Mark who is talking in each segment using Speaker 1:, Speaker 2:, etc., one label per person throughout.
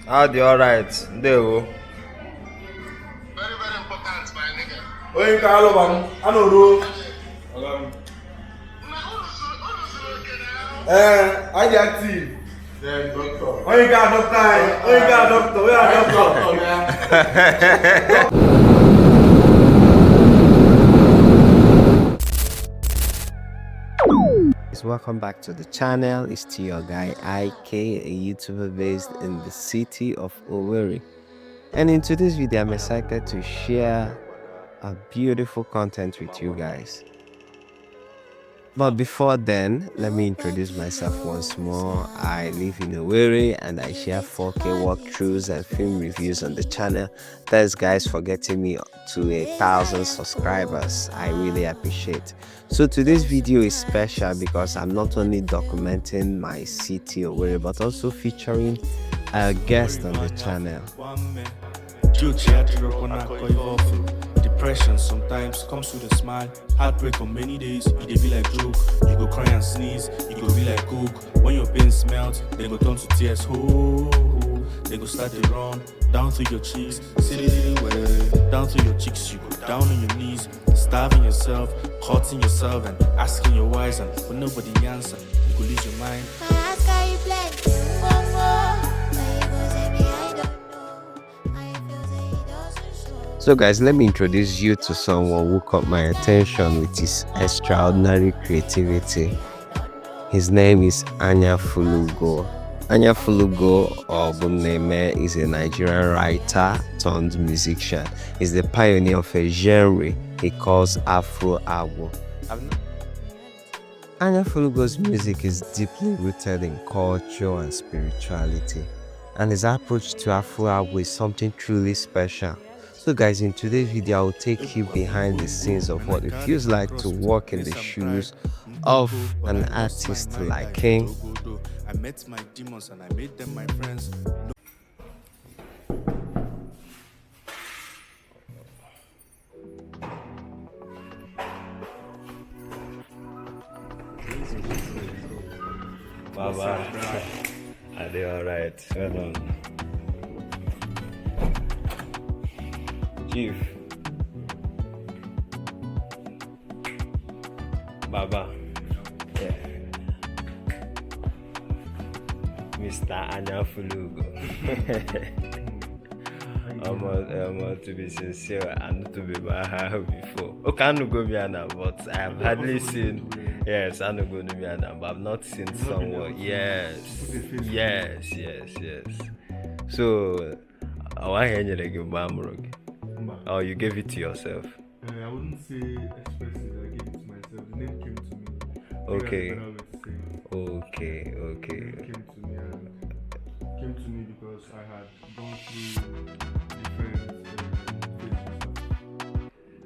Speaker 1: How the alright? Ndewo.
Speaker 2: Very, very important, my nigga.
Speaker 1: Onye ka alụba m anụrụ. I dey active.
Speaker 2: Then doctor.
Speaker 1: Onye ka doctor anyị. Onye ka doctor. We are doctor.
Speaker 3: Welcome back to the channel. It's to your guy IK, a YouTuber based in the city of Owerri. And in today's video, I'm excited to share a beautiful content with you guys. But before then, let me introduce myself once more. I live in Owerri and I share 4K walkthroughs and film reviews on the channel. Thanks guys for getting me to 1,000 subscribers. I really appreciate. So today's video is special because I'm not only documenting my city Owerri but also featuring a guest on the channel.
Speaker 4: Depression sometimes comes with a smile. Heartbreak on many days, it be like joke. You go cry and sneeze, you go be like coke. When your pain smells, they go turn to tears. Oh, they go start to run down through your cheeks. Down through your cheeks, you go down on your knees, starving yourself, hurting yourself, and asking your whys. And when nobody answer, you go lose your mind.
Speaker 3: So guys, let me introduce you to someone who caught my attention with his extraordinary creativity. His name is Anyafulugo. Anyafulugo or Buneme is a Nigerian writer turned musician. He's the pioneer of a genre he calls Afro. Anyafulugo's music is deeply rooted in culture and spirituality, and his approach to Afro is something truly special. So guys, in today's video, I'll take you behind the scenes of what it feels like to walk in the shoes of an artist like him.
Speaker 4: I met my demons and I made them my friends.
Speaker 1: Baba. Are they alright? Well done. Chief. Baba. Yeah. Mr. Anyafulugo. I'm to be sincere and to be bad before. Okay, I know go Miana, but I have hardly seen. Yes, I know go Miana, but I've not seen someone. Yes. So, I want to hear you give Bamrog. Oh, you gave it to yourself.
Speaker 2: I wouldn't say expressly that I gave it to myself. The name came to me.
Speaker 1: Okay.
Speaker 2: The name
Speaker 1: Okay.
Speaker 2: Came to me because I had gone through different phases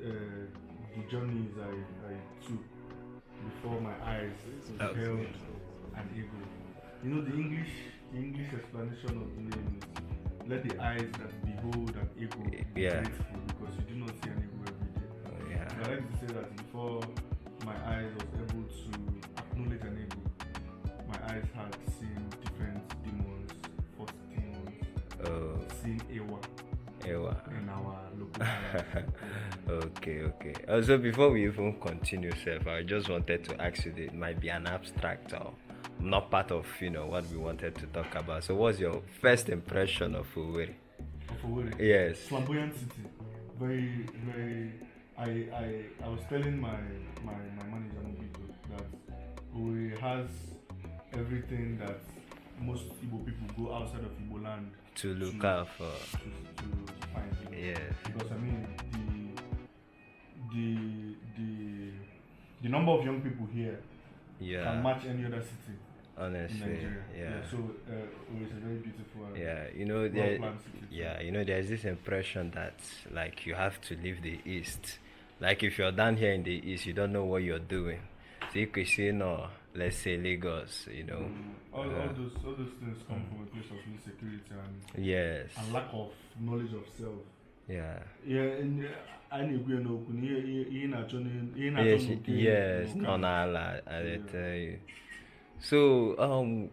Speaker 2: of the journeys I took before my eyes beheld an eagle. You know the English explanation of the name is let the eyes that behold an eagle be grateful because you do not see an eagle every day. So I like to say that before my eyes was able to acknowledge an eagle, my eyes had seen different demons, 40 demons, seen Ewa in our local area.
Speaker 1: Okay. Also, before we even continue, Seth, I just wanted to ask you, it might be an abstract or not part of what we wanted to talk about. So what's your first impression of Owerri? Yes.
Speaker 2: Flamboyant city. Very, very. I was telling my manager that Owerri has everything that most Igbo people go outside of Igbo land
Speaker 1: to look out for.
Speaker 2: To find.
Speaker 1: Yes.
Speaker 2: Because I mean the number of young people here can match any other city.
Speaker 1: Honestly,
Speaker 2: in Nigeria. So it's a very beautiful.
Speaker 1: There's this impression that like you have to leave the east. Like if you're down here in the east, you don't know what you're doing. So you could say let's say Lagos,
Speaker 2: all those things come from a place of insecurity and lack of knowledge of self. And I
Speaker 1: yes, no, I tell you. So,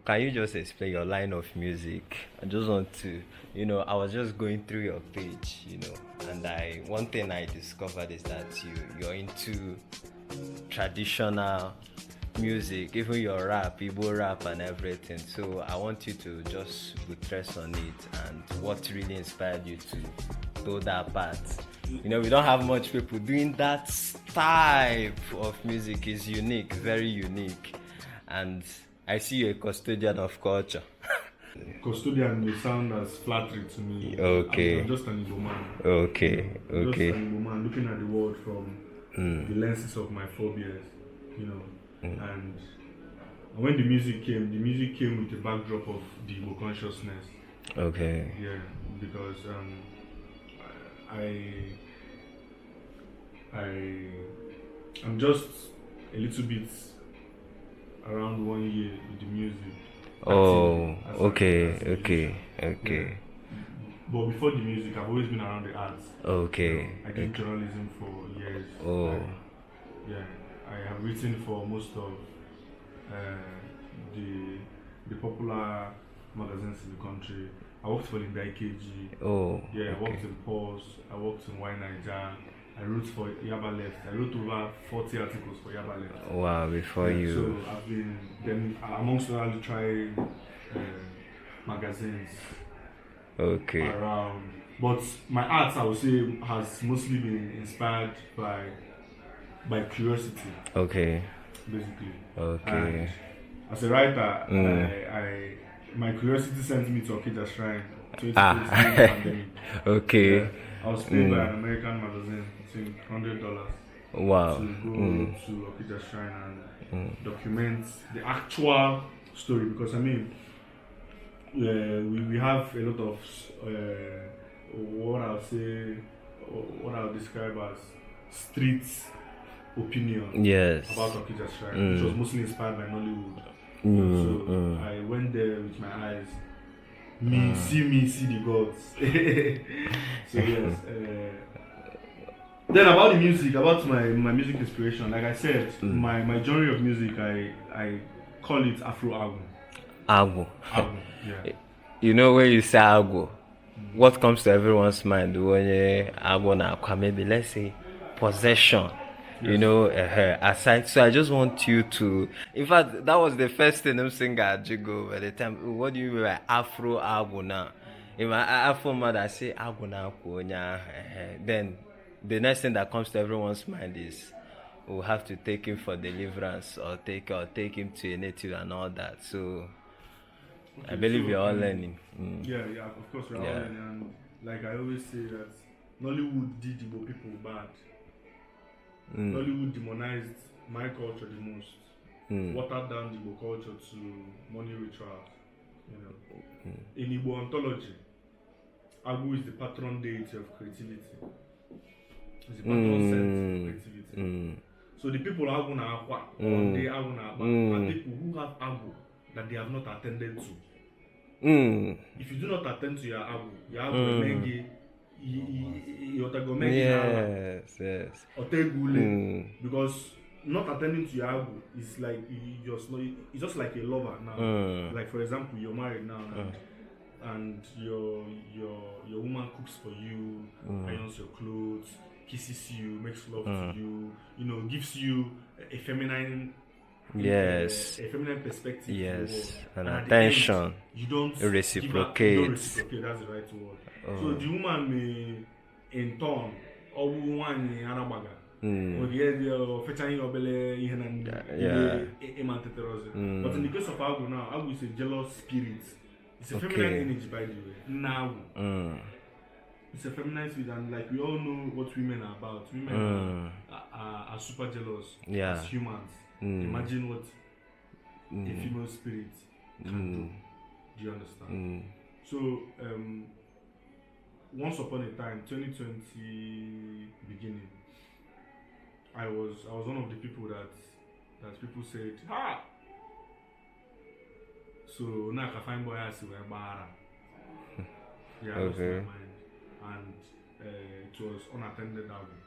Speaker 1: can you just explain your line of music? I just want to, I was just going through your page, and one thing I discovered is that you're into traditional music, even your rap, Igbo rap and everything. So I want you to just buttress on it and what really inspired you to do that part. We don't have much people doing that type of music. Is unique, very unique. And I see you're a custodian of culture.
Speaker 2: Custodian may sound as flattery to me.
Speaker 1: Okay.
Speaker 2: I'm just an Igbo man.
Speaker 1: Okay.
Speaker 2: Just an Igbo man looking at the world from the lenses of my phobias, And when the music came with the backdrop of the Igbo consciousness.
Speaker 1: Okay.
Speaker 2: Yeah, because I'm just a little bit around 1 year with the music.
Speaker 1: Oh, okay.
Speaker 2: Yeah. But before the music, I've always been around the arts.
Speaker 1: Okay.
Speaker 2: I did journalism for years.
Speaker 1: Oh.
Speaker 2: I have written for most of the popular magazines in the country. I worked for the IKG.
Speaker 1: Oh.
Speaker 2: Yeah, I worked in Pulse. I worked in Y Niger. I wrote for Yaba Left. I wrote over 40 articles for Yaba Left.
Speaker 1: Wow, before you.
Speaker 2: So I've been then amongst other literary magazines.
Speaker 1: Okay.
Speaker 2: Around, but my art, I would say, has mostly been inspired by curiosity.
Speaker 1: Okay.
Speaker 2: Basically.
Speaker 1: Okay.
Speaker 2: And as a writer, my curiosity sent me to Okija Shrine. Pandemic.
Speaker 1: Okay.
Speaker 2: Yeah, I was paid by an American magazine, I think $100.
Speaker 1: Wow.
Speaker 2: To go to Okija Shrine and document the actual story, because we have a lot of what I'll describe as street opinion.
Speaker 1: Yes.
Speaker 2: About Okija Shrine, which was mostly inspired by Nollywood. So I went there with my eyes. See the gods. So yes. Then about the music, about my music inspiration, like I said, my genre of music, I call it Afro album.
Speaker 1: Agbo.
Speaker 2: Yeah.
Speaker 1: When you say Agbo, what comes to everyone's mind when you Agbo na maybe let's say possession. Yes. Aside. So I just want you to. In fact, that was the first thing I'm saying at Jigo by the time. What do you mean by Afro Agbo now? If my Afro mother say Agbo na then the next thing that comes to everyone's mind is we'll have to take him for deliverance or take him to a native and all that. So. Okay, I believe we're all learning.
Speaker 2: Yeah, of course we're all learning. And like I always say that Nollywood did Igbo people bad. Nollywood demonized my culture the most. Watered down the Igbo culture to money rituals. In Igbo ontology, Agu is the patron deity of creativity. It's the patron saint of creativity. So the people Agu na Akwa, or they Agu na Akwa, are people who have Agu that they have not attended to. If you do not attend to your Agu Mengi,
Speaker 1: yes.
Speaker 2: Because not attending to your Agu is like it's just like a lover now. Like for example, you're married now and your woman cooks for you, irons your clothes, kisses you, makes love to you, gives you a feminine.
Speaker 1: Yes.
Speaker 2: A feminine perspective.
Speaker 1: Yes. And attention.
Speaker 2: End, you don't
Speaker 1: reciprocate.
Speaker 2: You don't reciprocate, that's the right word. So the woman may, in turn, or woman in Anabaga, or the idea of fetching your belly, but in the case of Agu now, Agu is a jealous spirit. It's a feminine energy, by the way. Now, it's a feminine spirit, and like we all know what women are about. Women are super jealous as humans. Imagine what a female spirit can do. Do you understand? So, once upon a time, 2020 beginning, I was one of the people that people said, "Ha!" So now I can find boy as we are. Yeah, I lost my mind, and it was unattended album.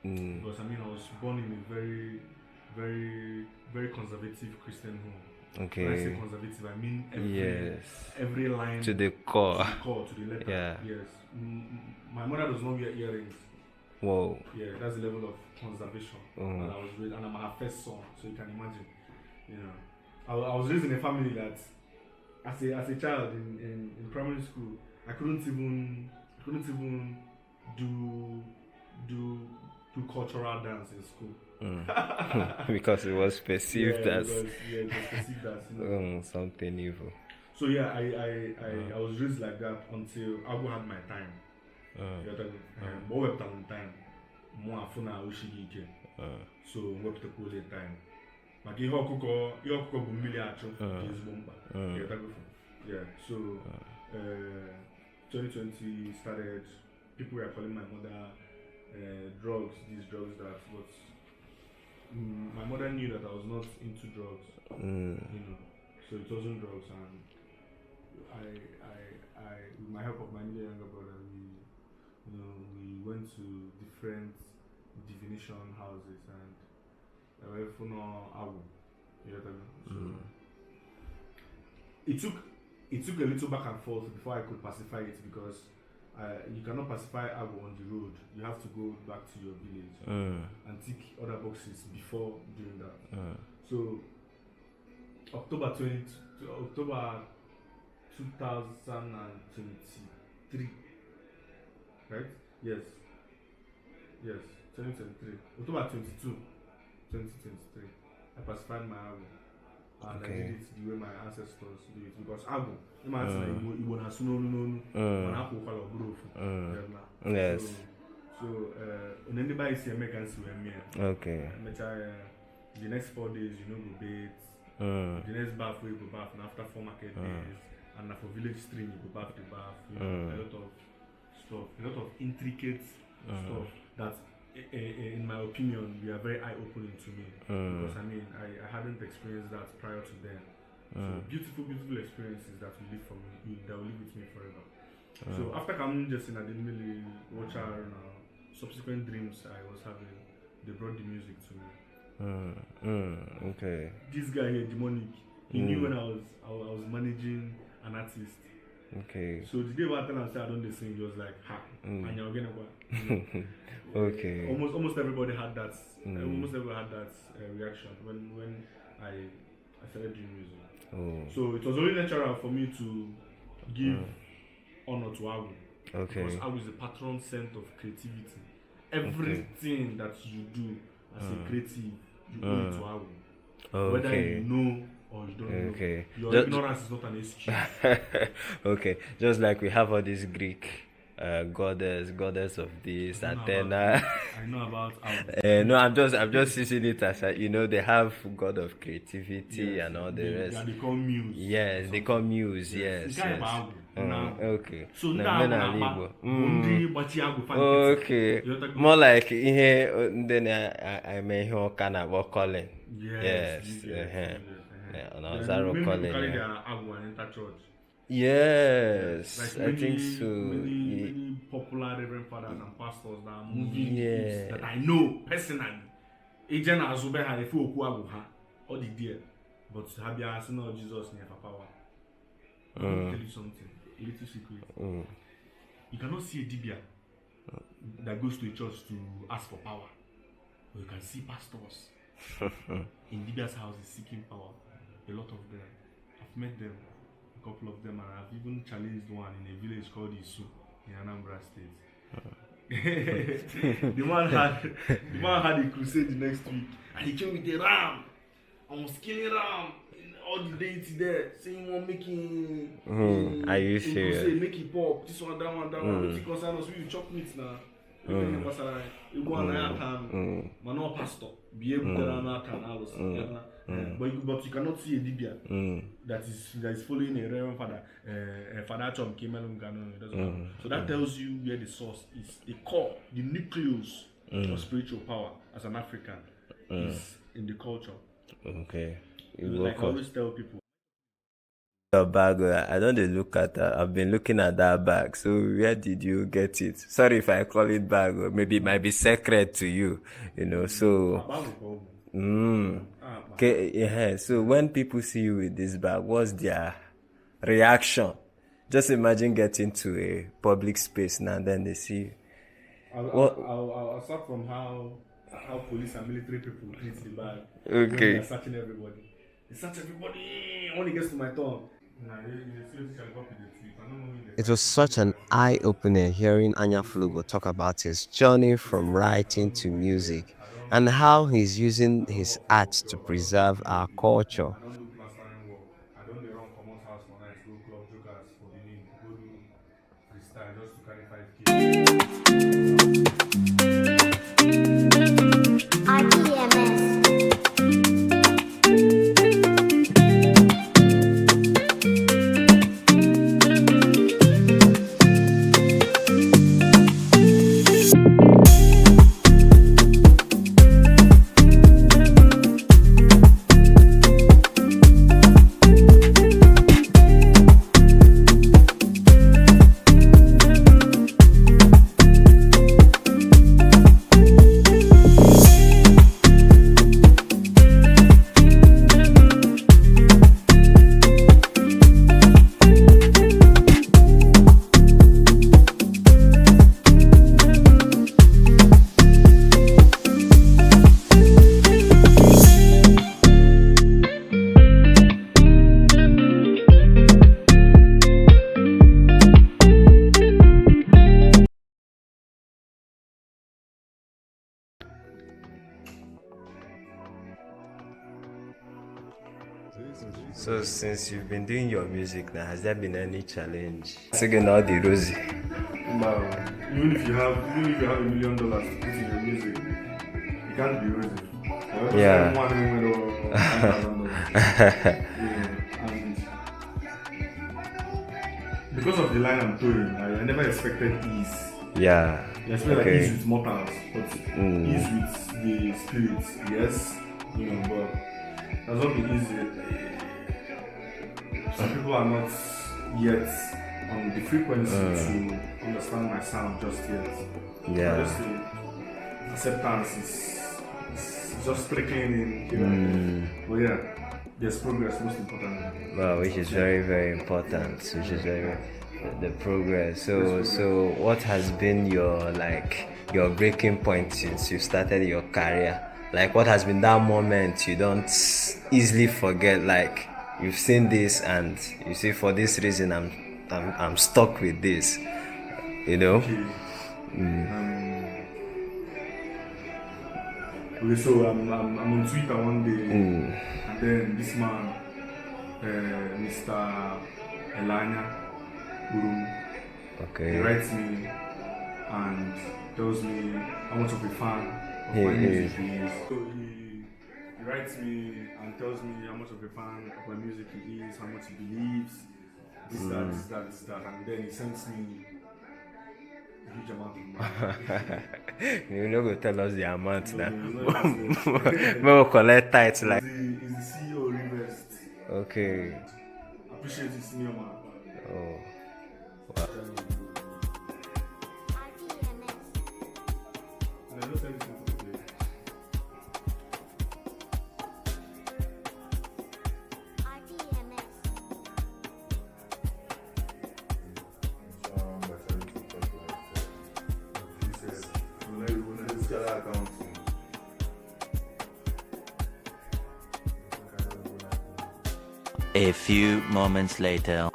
Speaker 2: Because I was born in a very very, very conservative Christian home. When I say
Speaker 1: Okay.
Speaker 2: conservative, I mean
Speaker 1: Yes.
Speaker 2: every line
Speaker 1: To the core.
Speaker 2: to the letter.
Speaker 1: Yeah.
Speaker 2: Yes. My mother does not wear earrings.
Speaker 1: Whoa.
Speaker 2: Yeah, that's the level of conservation.
Speaker 1: Mm.
Speaker 2: And I was raised, and I'm her first son, so you can imagine. You know, I was raised in a family that, as a child in primary school, I couldn't even do cultural dance in school.
Speaker 1: Because it was perceived as
Speaker 2: it was perceived as, you know.
Speaker 1: something evil.
Speaker 2: So yeah, I was raised like that until Agu had my time. But wept on time. More afuna ushigi ike. So wept the pool time. Maka ihe ọkụkọ bụ mmiri achụ dị ezigbo mkpa. Yeah, so 2020 started. People were calling my mother drugs, these drugs that, but my mother knew that I was not into drugs. You know, so it wasn't drugs, and I with my help of my younger brother, we went to different divination houses and so it took a little back and forth before I could pacify it, because you cannot pacify Agu on the road. You have to go back to your village and tick other boxes before doing that. So October 2023, right? Yes, 2023, October 22, 2023, I pacified my Agu. And I did it the way my ancestors do it, because Agu, Igbo na sunonu mana akwụkwala ọbụrụ ofu.
Speaker 1: Yes.
Speaker 2: So ndị ba isi eme ka nsi wee mee.
Speaker 1: Okay.
Speaker 2: The next 4 days, go bathe. The next bath we go bath, and after 4 market days, and for village stream you go bath the bath. A lot of stuff, a lot of intricate stuff that, in my opinion, we are very eye-opening to me, because I hadn't experienced that prior to then. So beautiful experiences that will live with me forever. So after coming just in, I didn't really watch our subsequent dreams I was having. They brought the music to me.
Speaker 1: Okay.
Speaker 2: This guy here, demonic. He knew when I was managing an artist.
Speaker 1: Okay.
Speaker 2: So the day after I said I don't sing, he was like, "Ha, and you're gonna go."
Speaker 1: Okay.
Speaker 2: Almost everybody had that. Almost everybody had that reaction when I started doing music. So it was only natural for me to give honor to Agu.
Speaker 1: Okay.
Speaker 2: Because Agu is the patron saint of creativity. Everything that you do as a creative, you owe it to Agu. Whether you know or you don't know. Your ignorance is not an excuse.
Speaker 1: Okay. Just like we have all these Greek goddess of this, Athena.
Speaker 2: I know about Agu.
Speaker 1: No, I'm just using it as they have god of creativity and all the rest.
Speaker 2: Yeah, they call muse.
Speaker 1: Yes, they call muse. Yes. Okay.
Speaker 2: So
Speaker 1: now,
Speaker 2: Igbo.
Speaker 1: Okay. More like then I may hear kind of calling. Yes.
Speaker 2: Zaro calling. Carry their Agu and enter church.
Speaker 1: Yes,
Speaker 2: like
Speaker 1: I think so.
Speaker 2: Many popular reverend fathers and pastors that are moving that I know personally. Agent Azube had a few Agu all the dear, but Habia has no Jesus near power. Let me tell you something, a little secret. You cannot see a Dibia that goes to a church to ask for power, but you can see pastors in Dibia's house seeking power. A lot of them. I've met them. Couple of them, and I've even challenged one in a village called Isu in Anambra State. the man had a crusade the next week, and he came with a ram. I was killing ram. All the deity there, saying one making.
Speaker 1: Are you serious?
Speaker 2: Crusade, make it pop. This one, that one, that one. Which concern us, we chop meat now. Mano pastor, be able to but you cannot see a Dibia that is following a reverend father. Father Chom came along. So that tells you where the source is. The core, the nucleus of spiritual power as an African is in the culture.
Speaker 1: Okay.
Speaker 2: Like I always tell people.
Speaker 1: Your bag, I don't look at that. I've been looking at that bag. So where did you get it? Sorry if I call it bag, or maybe it might be secret to you. So Okay, yeah. So when people see you with this bag, what's their reaction? Just imagine getting to a public space now, then they see you.
Speaker 2: I'll start from how police and military people treat the bag.
Speaker 1: Okay.
Speaker 2: When they're searching everybody. They search everybody when it gets to my turn.
Speaker 3: It was such an eye-opener hearing Anyafulugo talk about his journey from writing to music and how he's using his art to preserve our culture.
Speaker 2: I don't do plastering work. I don't run common house for night, go club jokers for the name, go do freestyle just to carry 5K.
Speaker 1: So since you've been doing your music now, has there been any challenge? Singing all the Rosie.
Speaker 2: Even if you have $1 million to put in your music, it can't be rosy.
Speaker 1: Yeah.
Speaker 2: And because of the line I'm throwing, I never expected ease.
Speaker 1: Yeah.
Speaker 2: I expected like ease with mortals, but ease with the spirits, yes, but that's not the easy. Some people are not yet on the frequency to understand my sound just yet.
Speaker 1: Yeah.
Speaker 2: Just the acceptance is just trickling in. But yeah, there's progress, most importantly.
Speaker 1: Well, which is very, very important. Which is very the progress. So what has been your breaking point since you started your career? Like, what has been that moment you don't easily forget? Like, you've seen this and you see, for this reason I'm stuck with this,
Speaker 2: Okay, so I'm on Twitter one day, and then this man, Mr. Elanya Guru, he writes me and tells me how much of a fan of my music he is. So he writes me and tells me how much of a fan of my music he is, how much he believes, this, that, and then he sends me a huge amount of money.
Speaker 1: You're not going to tell us the amount now.
Speaker 2: We'll
Speaker 1: collect tithes like.
Speaker 2: He's the CEO of Rivest.
Speaker 1: Okay.
Speaker 2: Appreciate his senior man.
Speaker 1: Oh. Wow.
Speaker 5: A few moments later.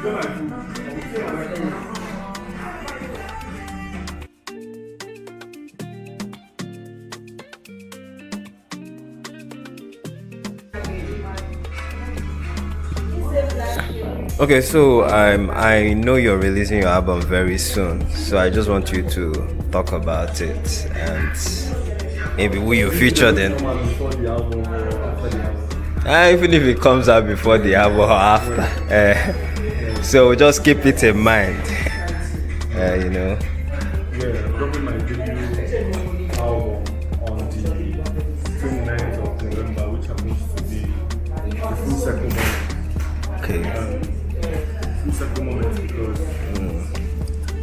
Speaker 1: Okay, so I know you're releasing your album very soon, so I just want you to talk about it and maybe who you featured in.
Speaker 2: Before the album or after the album.
Speaker 1: Even if it comes out before the album or after. So just keep it in mind. You know.
Speaker 2: Yeah, I'm dropping my debut album on the 29th of November, which happens to be the full circle moment.
Speaker 1: Okay.
Speaker 2: Full circle moment because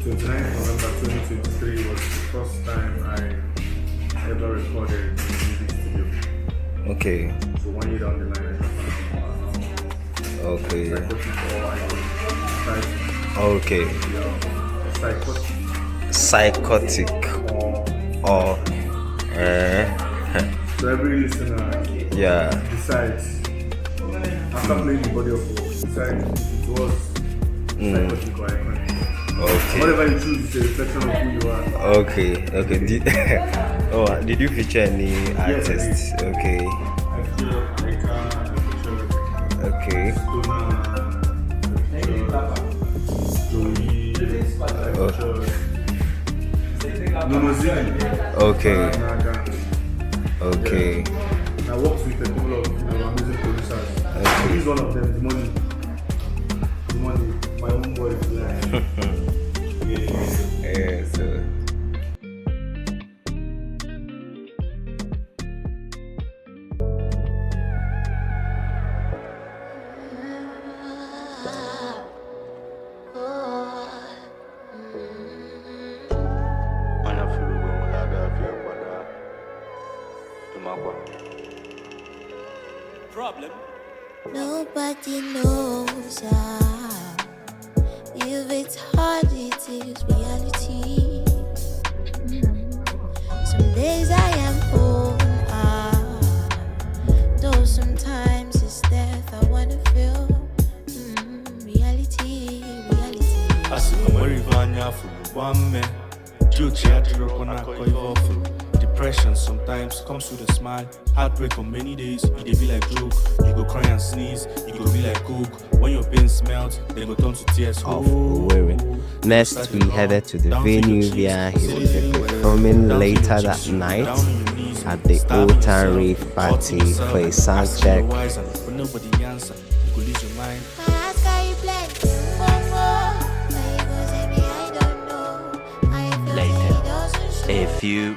Speaker 2: 29th November 2023 was the first time I ever recorded in the music studio.
Speaker 1: Okay.
Speaker 2: So 1 year down the line, I just
Speaker 1: Okay.
Speaker 2: psychotic
Speaker 1: Psychotic. Or
Speaker 2: so every listener
Speaker 1: yeah.
Speaker 2: decides after playing the body of work, decide if it was psychotic or iconic.
Speaker 1: Okay.
Speaker 2: Whatever you choose is a reflection of who you are.
Speaker 1: Okay. Did you feature any artists?
Speaker 2: Yes,
Speaker 1: Okay.
Speaker 2: I feel Eka, I
Speaker 1: Okay. Okay. Okay.
Speaker 2: I worked with a couple of amazing producers.
Speaker 1: Okay.
Speaker 2: He's one of them, the money, my own boy.
Speaker 1: Yeah, so.
Speaker 4: Anyafulugo, problem.
Speaker 6: Nobody knows how. If it's hard, it is reality. Some days I am home, though sometimes it's death I wanna feel. Reality.
Speaker 4: Depression sometimes comes with a smile. Heartbreak on many days, it dey be like joke. You go cry and sneeze, you go be like coke. When your pain smells, they go turn to tears.
Speaker 3: Of Owerri. Next, we headed to the venue where he will be performing later that night at the Old Town Rave Party for a sound check.
Speaker 4: But nobody answer, you go lose your mind.
Speaker 6: My heart carry plenty more. Why you go say me, I don't know. I feel
Speaker 5: Later.
Speaker 6: it doesn't show.
Speaker 5: A few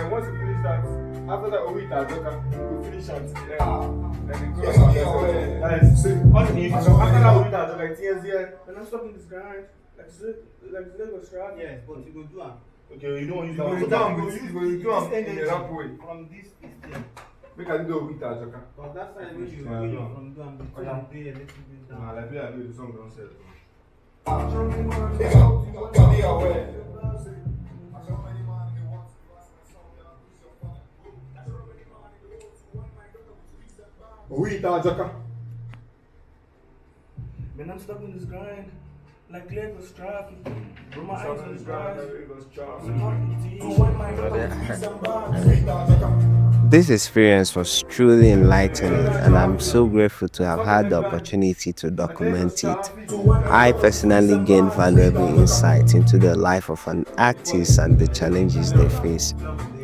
Speaker 2: Once you finish that, after that, we will finish at then I'm stopping this guy. Like Lagos Strad.
Speaker 7: Yes, but you go do am.
Speaker 2: Okay, you don't use
Speaker 7: You go
Speaker 2: that.
Speaker 7: do am with
Speaker 2: You do am in a rap way.
Speaker 7: from this thing.
Speaker 2: Make I do with that, Joka.
Speaker 7: But that time when you
Speaker 2: Yeah, yeah.
Speaker 7: from do am, the
Speaker 2: Oh, yeah.
Speaker 7: tone dey a little bit down.
Speaker 2: Nah, like I do the song don't sell. We that Joka.
Speaker 4: Man, I'm stuck in this grind. Like Lagos traffic. With my eyes on this grind.
Speaker 3: This experience was truly enlightening, and I'm so grateful to have had the opportunity to document it. I personally gained valuable insight into the life of an artist and the challenges they face.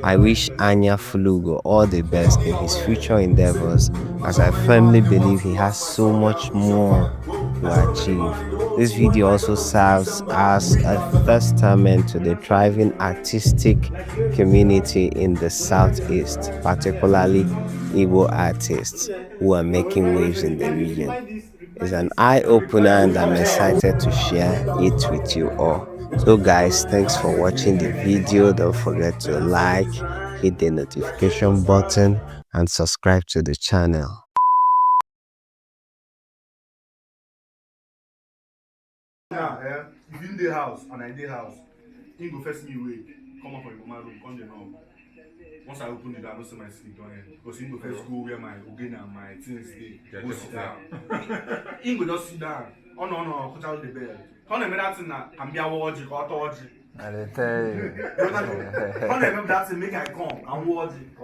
Speaker 3: I wish Anyafulugo all the best in his future endeavors, as I firmly believe he has so much more to achieve. This video also serves as a testament to the thriving artistic community in the Southeast, particularly Igbo artists who are making waves in the region. It's an eye-opener and I'm excited to share it with you all. So guys, thanks for watching the video. Don't forget to like, hit the notification button and subscribe to the channel.
Speaker 2: Now, if you in the house and I in the house, he go first me away. Come up from my room, come there now. Once I open it, I don't see my sleep on end. Because he go first go where my organ and my things dey. Go sit down. He go just sit down. Oh no, put out the bell. How name that thing na ambia watch it or touch it.
Speaker 8: I dey tell you.
Speaker 2: How name that thing make I come and watch it.